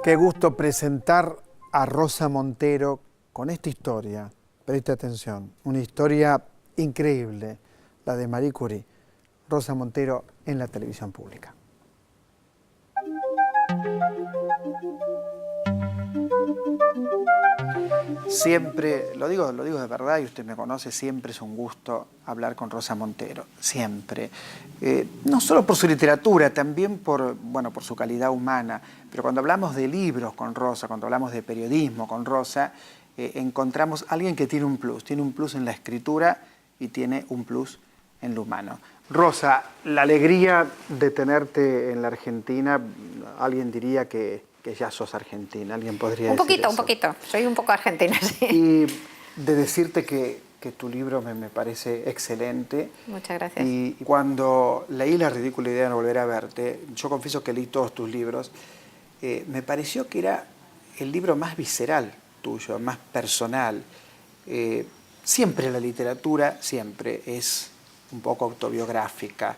Qué gusto presentar a Rosa Montero con esta historia. Preste atención, una historia increíble, la de Marie Curie. Rosa Montero en la televisión pública. Siempre, lo digo de verdad y usted me conoce, siempre es un gusto hablar con Rosa Montero, siempre. No solo por su literatura, también por su calidad humana, pero cuando hablamos de libros con Rosa, cuando hablamos de periodismo con Rosa, encontramos a alguien que tiene un plus en la escritura y tiene un plus en lo humano. Rosa, la alegría de tenerte en la Argentina, alguien diría que ya sos argentina, alguien podría decir eso. Un poquito, soy un poco argentina, sí. Y de decirte que tu libro me parece excelente. Muchas gracias. Y cuando leí La ridícula idea de no volver a verte, yo confieso que leí todos tus libros, me pareció que era el libro más visceral tuyo, más personal. Siempre la literatura, siempre es un poco autobiográfica,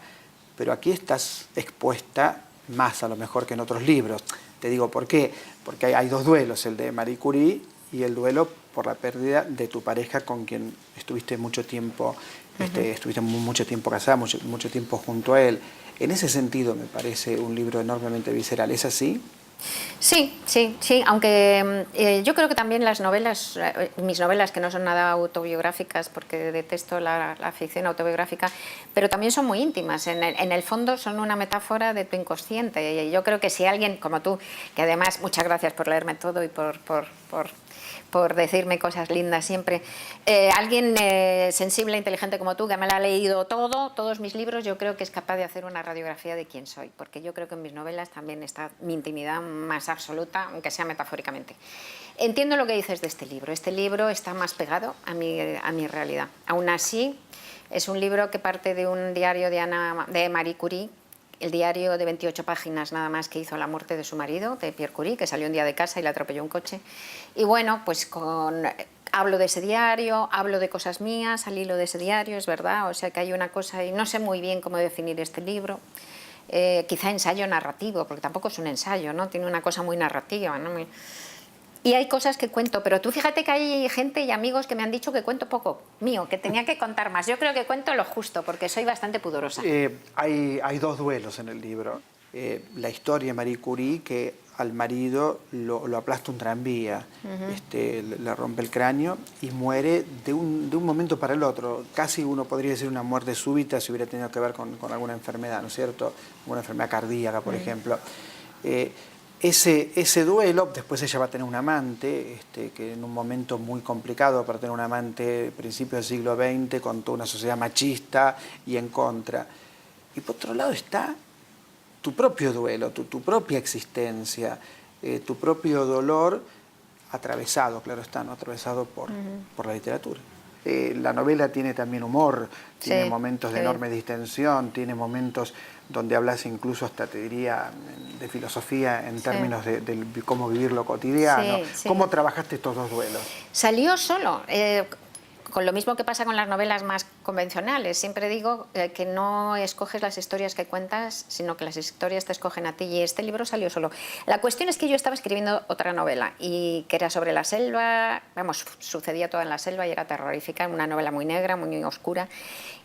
pero aquí estás expuesta más a lo mejor que en otros libros. Te digo por qué, porque hay dos duelos, el de Marie Curie y el duelo por la pérdida de tu pareja con quien estuviste mucho tiempo, estuviste mucho tiempo casada, mucho tiempo junto a él. En ese sentido me parece un libro enormemente visceral, ¿es así? Sí, aunque yo creo que también las novelas, mis novelas que no son nada autobiográficas porque detesto la ficción autobiográfica, pero también son muy íntimas, en el fondo son una metáfora de tu inconsciente y yo creo que si alguien como tú, que además muchas gracias por leerme todo y por decirme cosas lindas siempre. Alguien sensible, inteligente como tú, que me la ha leído todos mis libros, yo creo que es capaz de hacer una radiografía de quién soy, porque yo creo que en mis novelas también está mi intimidad más absoluta, aunque sea metafóricamente. Entiendo lo que dices de este libro está más pegado a mi realidad. Aún así, es un libro que parte de un diario de Marie Curie, el diario de 28 páginas nada más que hizo a la muerte de su marido, de Pierre Curie, que salió un día de casa y le atropelló un coche. Y bueno, pues hablo de ese diario, hablo de cosas mías al hilo de ese diario, es verdad, o sea que hay una cosa, y no sé muy bien cómo definir este libro, quizá ensayo narrativo, porque tampoco es un ensayo, ¿no? Tiene una cosa muy narrativa, ¿no? Y hay cosas que cuento, pero tú fíjate que hay gente y amigos que me han dicho que cuento poco mío, que tenía que contar más. Yo creo que cuento lo justo, porque soy bastante pudorosa. Hay dos duelos en el libro. La historia de Marie Curie, que al marido lo aplasta un tranvía, le rompe el cráneo y muere de un momento para el otro. Casi uno podría decir una muerte súbita si hubiera tenido que ver con alguna enfermedad, ¿no es cierto? Una enfermedad cardíaca, por ejemplo. Ese duelo, después ella va a tener un amante, que en un momento muy complicado para tener un amante, principios del siglo XX, con toda una sociedad machista y en contra. Y por otro lado está tu propio duelo, tu propia existencia, tu propio dolor atravesado, claro está, ¿no? Atravesado por la literatura. La novela tiene también humor, tiene momentos de enorme distensión, tiene momentos donde hablas incluso hasta, te diría, de filosofía en términos de cómo vivir lo cotidiano. ¿Cómo trabajaste estos dos duelos? Salió solo. Con lo mismo que pasa con las novelas más convencionales. Siempre digo que no escoges las historias que cuentas, sino que las historias te escogen a ti, y este libro salió solo. La cuestión es que yo estaba escribiendo otra novela, y que era sobre la selva, vamos, sucedía todo en la selva y era terrorífica, una novela muy negra, muy oscura,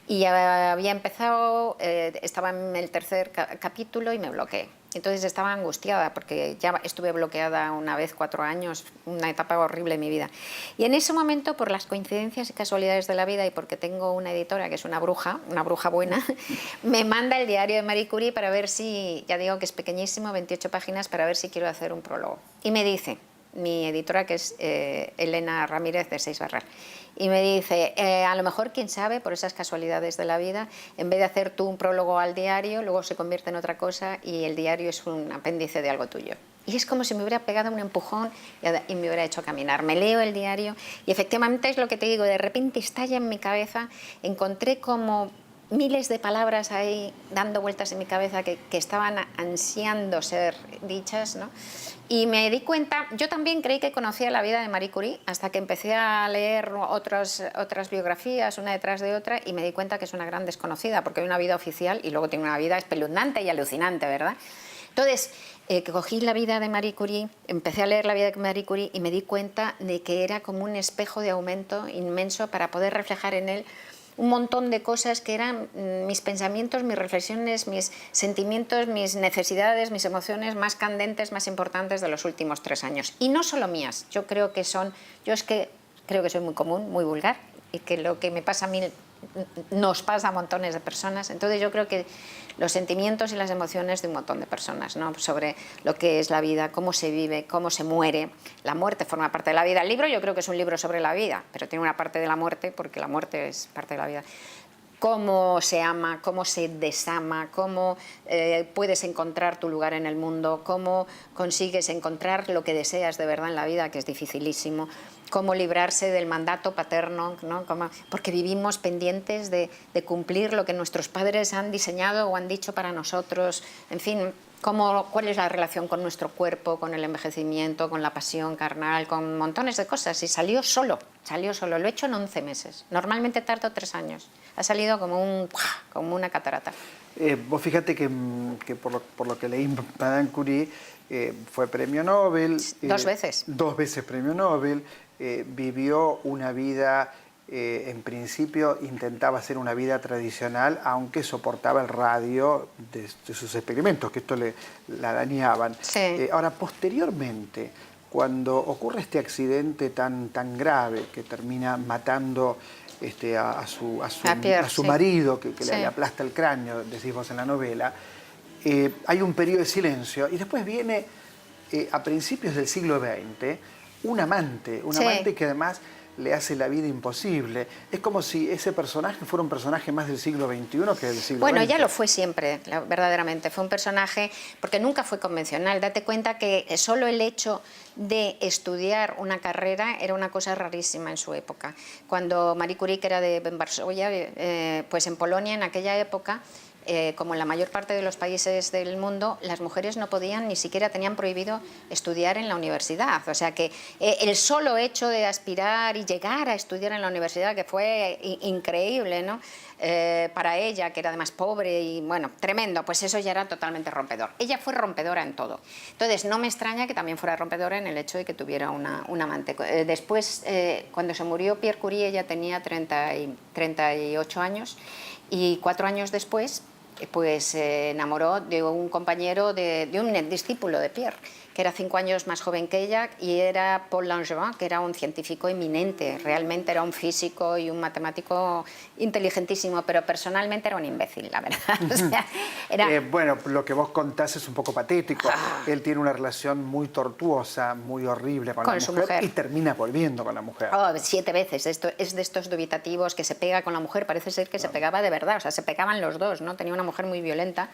y había empezado, estaba en el tercer capítulo y me bloqueé. Entonces estaba angustiada porque ya estuve bloqueada una vez 4 años, una etapa horrible en mi vida. Y en ese momento, por las coincidencias y casualidades de la vida y porque tengo una editora que es una bruja buena, me manda el diario de Marie Curie para ver si, ya digo que es pequeñísimo, 28 páginas, para ver si quiero hacer un prólogo. Y me dice, mi editora, que es Elena Ramírez de Seis Barral, y me dice, a lo mejor, quién sabe, por esas casualidades de la vida, en vez de hacer tú un prólogo al diario, luego se convierte en otra cosa y el diario es un apéndice de algo tuyo. Y es como si me hubiera pegado un empujón y me hubiera hecho caminar. Me leo el diario y efectivamente es lo que te digo, de repente estalla en mi cabeza, encontré como miles de palabras ahí dando vueltas en mi cabeza que estaban ansiando ser dichas, ¿no? Y me di cuenta, yo también creí que conocía la vida de Marie Curie hasta que empecé a leer otras biografías, una detrás de otra, y me di cuenta que es una gran desconocida, porque hay una vida oficial y luego tiene una vida espeluznante y alucinante, ¿verdad? Entonces, cogí la vida de Marie Curie, empecé a leer la vida de Marie Curie y me di cuenta de que era como un espejo de aumento inmenso para poder reflejar en él un montón de cosas que eran mis pensamientos, mis reflexiones, mis sentimientos, mis necesidades, mis emociones más candentes, más importantes de los últimos 3 años. Y no solo mías, yo creo que creo que soy muy común, muy vulgar, y que lo que me pasa a mí nos pasa a montones de personas. Entonces yo creo que los sentimientos y las emociones de un montón de personas, ¿no? Sobre lo que es la vida, cómo se vive, cómo se muere. La muerte forma parte de la vida. El libro yo creo que es un libro sobre la vida, pero tiene una parte de la muerte, porque la muerte es parte de la vida. Cómo se ama, cómo se desama, cómo puedes encontrar tu lugar en el mundo, cómo consigues encontrar lo que deseas de verdad en la vida, que es dificilísimo, cómo librarse del mandato paterno, ¿no? Porque vivimos pendientes de cumplir lo que nuestros padres han diseñado o han dicho para nosotros, en fin, cuál es la relación con nuestro cuerpo, con el envejecimiento, con la pasión carnal, con montones de cosas. Y salió solo, lo he hecho en 11 meses. Normalmente tardo 3 años. Ha salido como una catarata. Vos fíjate que por lo que leí, Madame Curie fue premio Nobel. 2 veces. 2 veces premio Nobel. Vivió una vida, en principio intentaba hacer una vida tradicional, aunque soportaba el radio de sus experimentos, que esto la dañaban. Sí. Ahora, posteriormente, cuando ocurre este accidente tan grave que termina matando a su marido, que sí, le aplasta el cráneo, decís vos en la novela, hay un periodo de silencio y después viene, a principios del siglo XX, un amante sí, que además le hace la vida imposible. Es como si ese personaje fuera un personaje más del siglo XXI que del siglo Bueno, XX. ya lo fue siempre, verdaderamente. Fue un personaje, porque nunca fue convencional. Date cuenta que solo el hecho de estudiar una carrera era una cosa rarísima en su época. Cuando Marie Curie, que era de Varsovia, pues en Polonia en aquella época, como en la mayor parte de los países del mundo, las mujeres no podían, ni siquiera tenían prohibido estudiar en la universidad. O sea que el solo hecho de aspirar y llegar a estudiar en la universidad, que fue increíble, ¿no? Para ella, que era además pobre y bueno, tremendo, pues eso ya era totalmente rompedor. Ella fue rompedora en todo. Entonces no me extraña que también fuera rompedora en el hecho de que tuviera un amante. Después, cuando se murió Pierre Curie, ella tenía 38 años y 4 años después pues se enamoró de un compañero, de un discípulo de Pierre, que era 5 años más joven que ella, y era Paul Langevin, que era un científico eminente, realmente era un físico y un matemático inteligentísimo, pero personalmente era un imbécil, la verdad. O sea, bueno, lo que vos contás es un poco patético. Él tiene una relación muy tortuosa, muy horrible con la mujer y termina volviendo con la mujer. 7 veces. Esto es de estos dubitativos que se pega con la mujer. Parece ser que se pegaba de verdad, o sea, se pegaban los dos, ¿no? Tenía una mujer muy violenta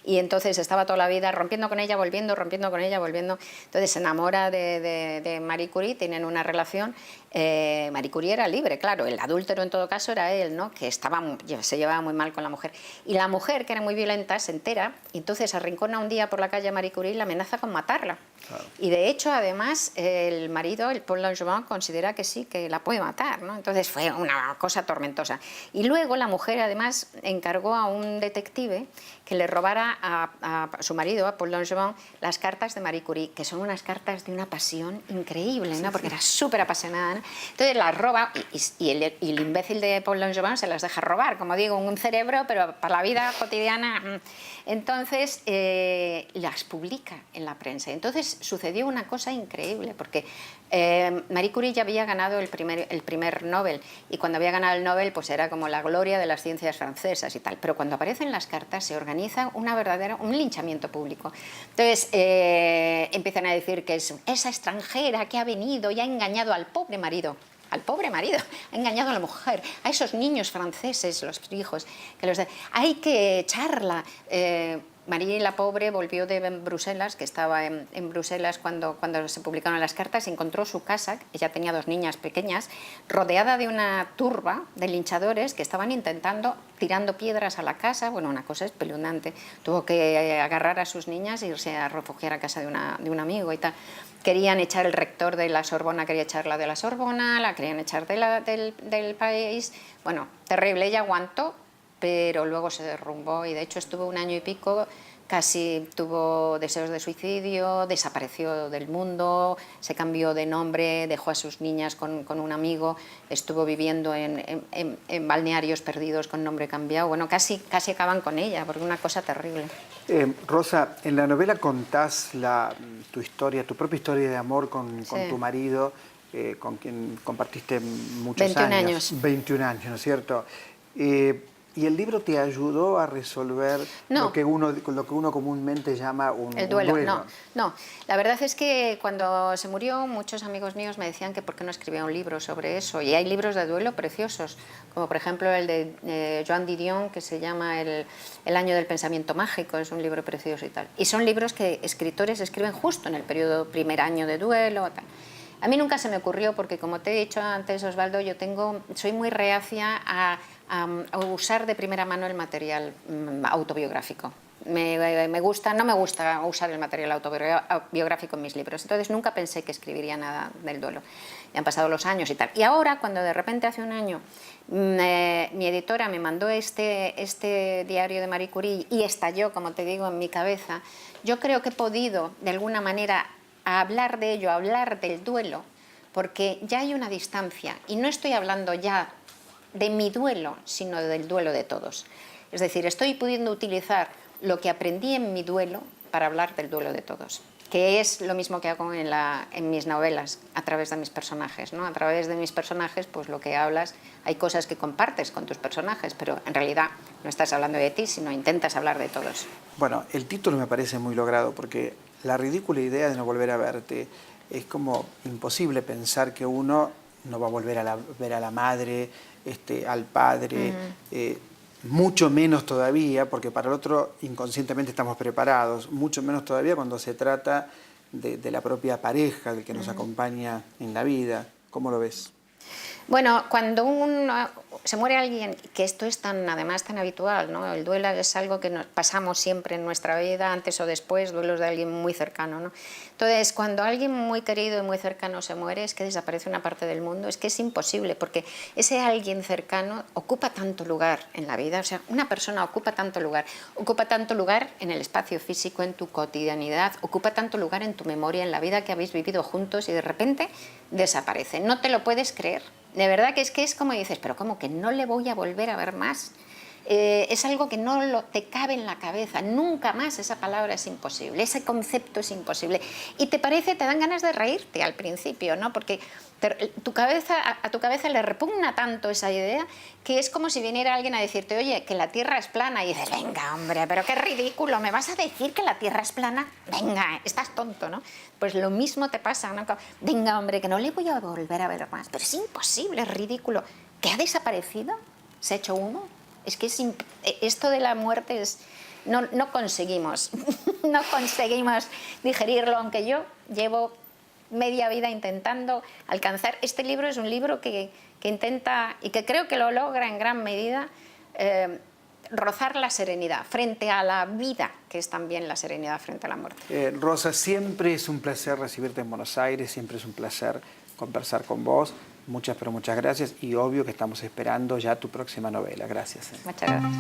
y entonces estaba toda la vida rompiendo con ella, volviendo, rompiendo con ella, volviendo. Entonces se enamora de Marie Curie, tienen una relación. Marie Curie era libre, claro, el adúltero en todo caso era él, ¿no? Que se llevaba muy mal con la mujer. Y la mujer, que era muy violenta, se entera y entonces arrincona un día por la calle a Marie Curie y la amenaza con matarla. Claro. Y de hecho, además, el marido, el Paul Langevin, considera que sí, que la puede matar, ¿no? Entonces fue una cosa tormentosa. Y luego la mujer, además, encargó a un detective que le robara a su marido, a Paul Langevin, las cartas de Marie Curie, que son unas cartas de una pasión increíble, ¿no? Porque era súper apasionada, ¿no? Entonces las roba y el imbécil de Paul Langevin se las deja robar, como digo, un cerebro, pero para la vida cotidiana. Entonces las publica en la prensa. Entonces sucedió una cosa increíble, porque Marie Curie ya había ganado el primer Nobel, y cuando había ganado el Nobel pues era como la gloria de las ciencias francesas y tal, pero cuando aparecen las cartas se organiza un linchamiento público. Entonces empiezan a decir que es esa extranjera que ha venido y ha engañado al pobre marido, ha engañado a la mujer, a esos niños franceses, los hijos, hay que echarla. Marie la pobre volvió de Bruselas, que estaba en Bruselas cuando se publicaron las cartas, y encontró su casa, ella tenía 2 niñas pequeñas, rodeada de una turba de linchadores que estaban tirando piedras a la casa. Bueno, una cosa espeluznante. Tuvo que agarrar a sus niñas e irse a refugiar a casa de un amigo y tal. Querían echar el rector de la Sorbona, quería echarla de la Sorbona, la querían echar del país. Bueno, terrible. Ella aguantó, pero luego se derrumbó y de hecho estuvo 1 año y pico, casi tuvo deseos de suicidio, desapareció del mundo, se cambió de nombre, dejó a sus niñas con un amigo, estuvo viviendo en balnearios perdidos con nombre cambiado. Bueno, casi acaban con ella, porque una cosa terrible. Rosa, en la novela contás tu historia, tu propia historia de amor con tu marido, con quien compartiste muchos 21 años. 21 años, ¿no es cierto? ¿Y el libro te ayudó a resolver lo que uno comúnmente llama el duelo? No. La verdad es que cuando se murió, muchos amigos míos me decían que por qué no escribía un libro sobre eso. Y hay libros de duelo preciosos, como por ejemplo el de Joan Didion, que se llama El año del pensamiento mágico, es un libro precioso y tal. Y son libros que escritores escriben justo en el periodo primer año de duelo, tal. A mí nunca se me ocurrió porque, como te he dicho antes, Osvaldo, soy muy reacia a usar de primera mano el material autobiográfico. No me gusta usar el material autobiográfico en mis libros, entonces nunca pensé que escribiría nada del duelo. Y han pasado los años y tal. Y ahora, cuando de repente hace 1 año mi editora me mandó este diario de Marie Curie y estalló, como te digo, en mi cabeza, yo creo que he podido, de alguna manera, hablar de ello, hablar del duelo, porque ya hay una distancia y no estoy hablando ya de mi duelo, sino del duelo de todos. Es decir, estoy pudiendo utilizar lo que aprendí en mi duelo para hablar del duelo de todos, que es lo mismo que hago en mis novelas, a través de mis personajes, ¿no? A través de mis personajes, pues lo que hablas, hay cosas que compartes con tus personajes, pero en realidad no estás hablando de ti, sino intentas hablar de todos. Bueno, el título me parece muy logrado, porque la ridícula idea de no volver a verte, es como imposible pensar que uno no va a volver a ver a la madre, al padre, mucho menos todavía, porque para el otro inconscientemente estamos preparados, mucho menos todavía cuando se trata de la propia pareja, del que nos acompaña en la vida. ¿Cómo lo ves? Bueno, cuando se muere alguien, que esto es además tan habitual, ¿no? El duelo es algo que pasamos siempre en nuestra vida, antes o después, duelos de alguien muy cercano, ¿no? Entonces, cuando alguien muy querido y muy cercano se muere, es que desaparece una parte del mundo, es que es imposible, porque ese alguien cercano ocupa tanto lugar en la vida, o sea, una persona ocupa tanto lugar en el espacio físico, en tu cotidianidad, ocupa tanto lugar en tu memoria, en la vida que habéis vivido juntos, y de repente desaparece. No te lo puedes creer. De verdad que es como dices, pero ¿cómo que no le voy a volver a ver más? Es algo que no te cabe en la cabeza, nunca más. Esa palabra es imposible, ese concepto es imposible. Y te dan ganas de reírte al principio, ¿no? Porque a tu cabeza le repugna tanto esa idea, que es como si viniera alguien a decirte, oye, que la Tierra es plana, y dices, venga, hombre, pero qué ridículo, ¿me vas a decir que la Tierra es plana? Venga, estás tonto, ¿no? Pues lo mismo te pasa, ¿no? Venga, hombre, que no le voy a volver a ver más, pero es imposible, es ridículo. ¿Que ha desaparecido? ¿Se ha hecho humo? Es que esto de la muerte es... No conseguimos, no conseguimos digerirlo, aunque yo llevo media vida intentando alcanzar. Este libro es un libro que intenta, y que creo que lo logra en gran medida, rozar la serenidad frente a la vida, que es también la serenidad frente a la muerte. Rosa, siempre es un placer recibirte en Buenos Aires, siempre es un placer conversar con vos. Muchas, pero muchas gracias, y obvio que estamos esperando ya tu próxima novela. Gracias. Muchas gracias.